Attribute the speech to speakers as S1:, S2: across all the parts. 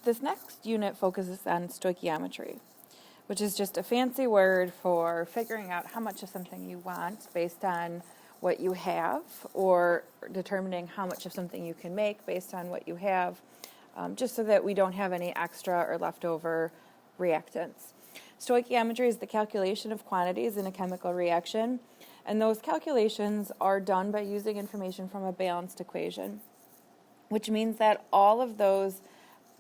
S1: This next unit focuses on stoichiometry, which is just a fancy word for figuring out how much of something you want based on what you have, or determining how much of something you can make based on what you have, just so that we don't have any extra or leftover reactants. Stoichiometry is the calculation of quantities in a chemical reaction, and those calculations are done by using information from a balanced equation, which means that all of those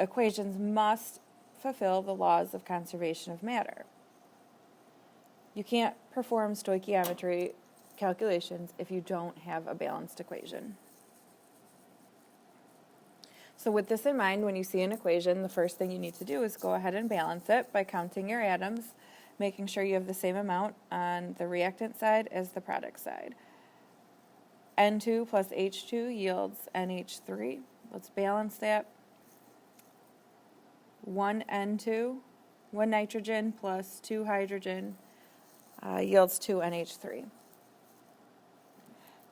S1: equations must fulfill the laws of conservation of matter. You can't perform stoichiometry calculations if you don't have a balanced equation. So with this in mind, when you see an equation, the first thing you need to do is go ahead and balance it by counting your atoms, making sure you have the same amount on the reactant side as the product side. N2 plus H2 yields NH3. Let's balance that. 1 N2, 1 nitrogen plus 2 hydrogen yields 2 NH3.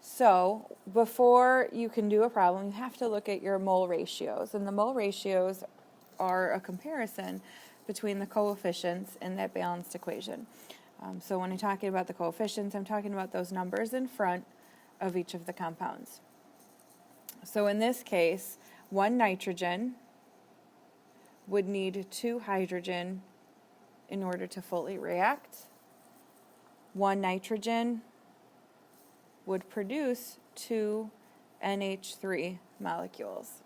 S1: So before you can do a problem, you have to look at your mole ratios. And the mole ratios are a comparison between the coefficients in that balanced equation. So when I'm talking about the coefficients, I'm talking about those numbers in front of each of the compounds. So in this case, 1 nitrogen would need 2 hydrogen in order to fully react. 1 nitrogen would produce 2 NH3 molecules.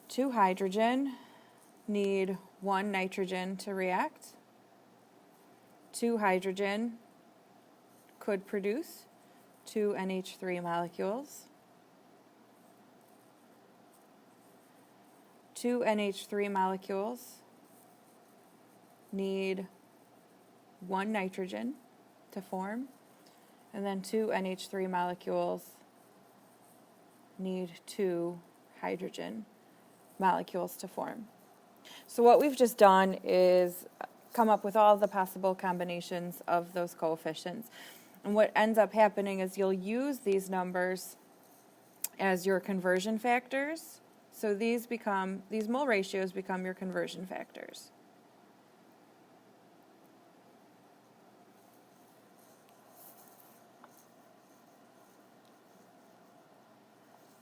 S1: 2 hydrogen need 1 nitrogen to react. 2 hydrogen could produce 2 NH3 molecules. 2 NH3 molecules need 1 nitrogen to form, and then 2 NH3 molecules need 2 hydrogen molecules to form. So what we've just done is come up with all the possible combinations of those coefficients. And what ends up happening is you'll use these numbers as your conversion factors. So these mole ratios become your conversion factors.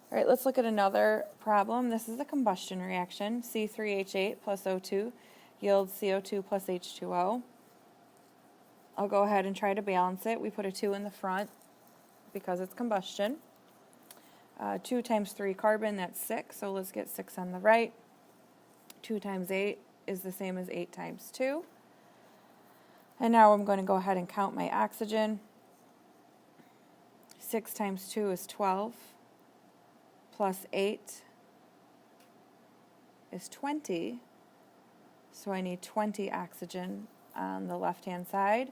S1: All right, let's look at another problem. This is a combustion reaction. C3H8 plus O2 yields CO2 plus H2O. I'll go ahead and try to balance it. We put a 2 in the front because it's combustion. 2 times 3 carbon, that's 6, so let's get 6 on the right. 2 times 8 is the same as 8 times 2. And now I'm going to go ahead and count my oxygen. 6 times 2 is 12. Plus 8 is 20, so I need 20 oxygen on the left-hand side,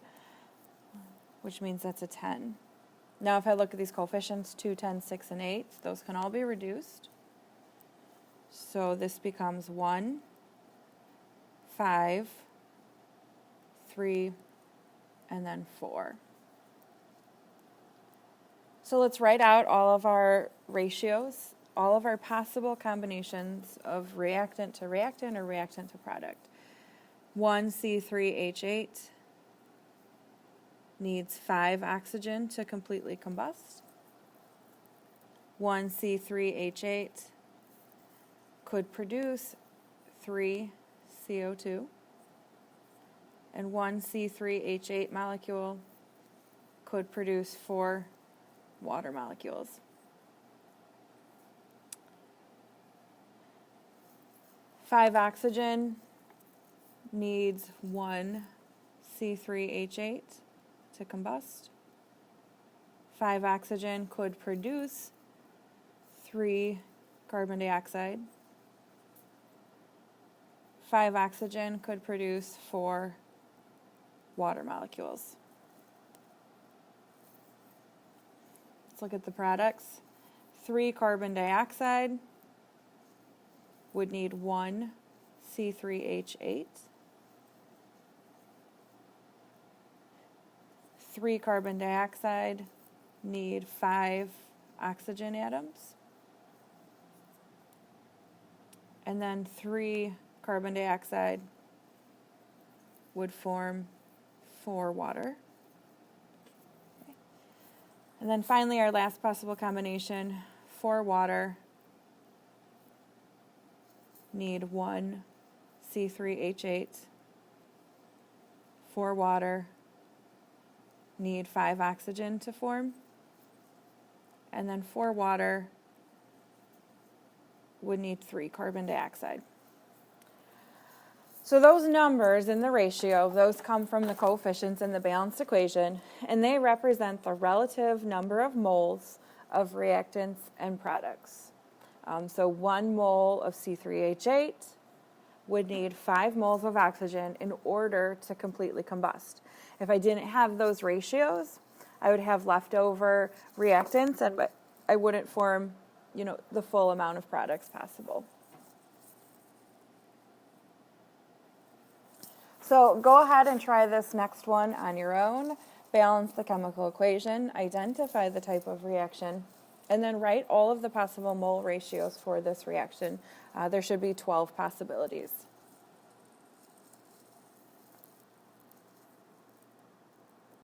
S1: which means that's a 10. Now if I look at these coefficients, 2, 10, 6, and 8, those can all be reduced. So this becomes 1, 5, 3, and then 4. So let's write out all of our ratios, all of our possible combinations of reactant to reactant or reactant to product. 1 C3H8 needs 5 oxygen to completely combust. 1 C3H8 could produce 3 CO2. And 1 C3H8 molecule could produce 4 water molecules. 5 oxygen needs 1 C3H8 to combust. 5 oxygen could produce 3 carbon dioxide. 5 oxygen could produce 4 water molecules. Let's look at the products. 3 carbon dioxide would need 1 C3H8. 3 carbon dioxide need 5 oxygen atoms. and then 3 carbon dioxide would form 4 water. Okay. And then finally, our last possible combination, 4 water need 1 C3H8, 4 water need 5 oxygen to form, and then 4 water would need 3 carbon dioxide. So those numbers in the ratio, those come from the coefficients in the balanced equation, and they represent the relative number of moles of reactants and products. So 1 mole of C3H8 would need 5 moles of oxygen in order to completely combust. If I didn't have those ratios, I would have leftover reactants and I wouldn't form, the full amount of products possible. So go ahead and try this next one on your own. Balance the chemical equation, identify the type of reaction, and then write all of the possible mole ratios for this reaction. There should be 12 possibilities.